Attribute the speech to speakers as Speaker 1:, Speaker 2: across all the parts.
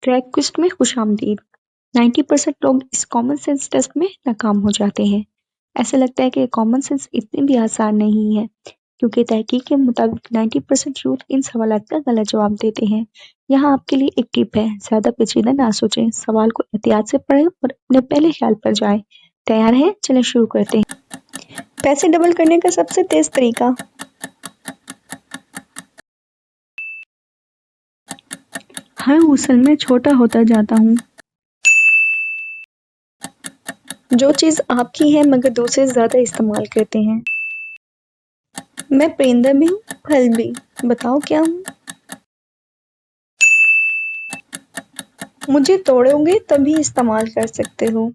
Speaker 1: Track quest میں خوش آمدید۔ 90% لوگ اس کامن سینس ٹیسٹ میں ناکام ہو جاتے ہیں۔ ایسا لگتا ہے کہ کامن سینس اتنی بھی آسان نہیں ہے کیونکہ تحقیق کے مطابق 90% یوتھ ان سوالات کا غلط جواب دیتے ہیں۔ یہاں آپ کے لیے ایک ٹپ ہے، زیادہ پیچیدہ نہ سوچیں، سوال کو احتیاط سے پڑھیں اور اپنے پہلے خیال پر جائیں۔ تیار ہیں؟ چلیں شروع کرتے ہیں۔ پیسے ڈبل کرنے کا سب سے تیز طریقہ۔ ہر غسل میں چھوٹا ہوتا جاتا ہوں۔ جو چیز آپ کی ہے مگر دوسرے زیادہ استعمال کرتے ہیں۔ میں پرندہ بھی ہوں، پھل بھی، بتاؤ کیا ہوں؟ مجھے توڑو گے تبھی استعمال کر سکتے ہو۔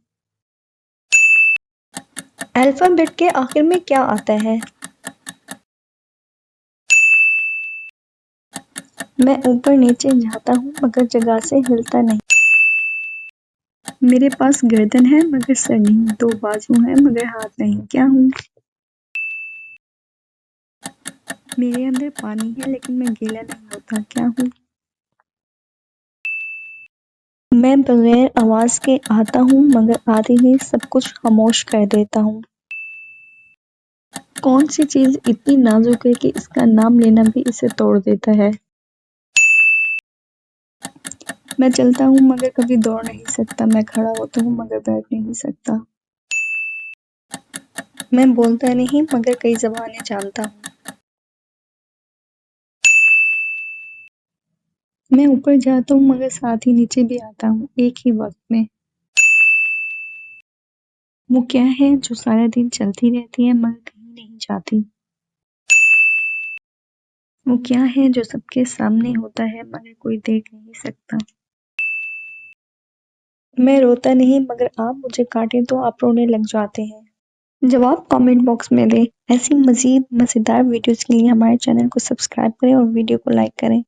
Speaker 1: الفابیٹ کے آخر میں کیا آتا ہے؟ میں اوپر نیچے جاتا ہوں مگر جگہ سے ہلتا نہیں۔ میرے پاس گردن ہے مگر سر نہیں، دو بازو ہیں مگر ہاتھ نہیں، کیا ہوں؟ میرے اندر پانی ہے لیکن میں گیلا نہیں ہوتا، کیا ہوں؟ میں بغیر آواز کے آتا ہوں مگر آتے ہی سب کچھ خاموش کر دیتا ہوں۔ کون سی چیز اتنی نازک ہے کہ اس کا نام لینا بھی اسے توڑ دیتا ہے؟ میں چلتا ہوں مگر کبھی دوڑ نہیں سکتا، میں کھڑا ہوتا ہوں مگر بیٹھ نہیں سکتا۔ میں بولتا نہیں مگر کئی زبانیں جانتا ہوں۔ میں اوپر جاتا ہوں مگر ساتھ ہی نیچے بھی آتا ہوں، ایک ہی وقت میں۔ وہ کیا ہے جو سارا دن چلتی رہتی ہے مگر کہیں نہیں جاتی؟ وہ کیا ہے جو سب کے سامنے ہوتا ہے مگر کوئی دیکھ نہیں سکتا؟ میں روتا نہیں مگر آپ مجھے کاٹیں تو آپ رونے لگ جاتے ہیں۔ جواب کامنٹ باکس میں دیں۔ ایسی مزید مزیدار ویڈیوز کے لیے ہمارے چینل کو سبسکرائب کریں اور ویڈیو کو لائک کریں۔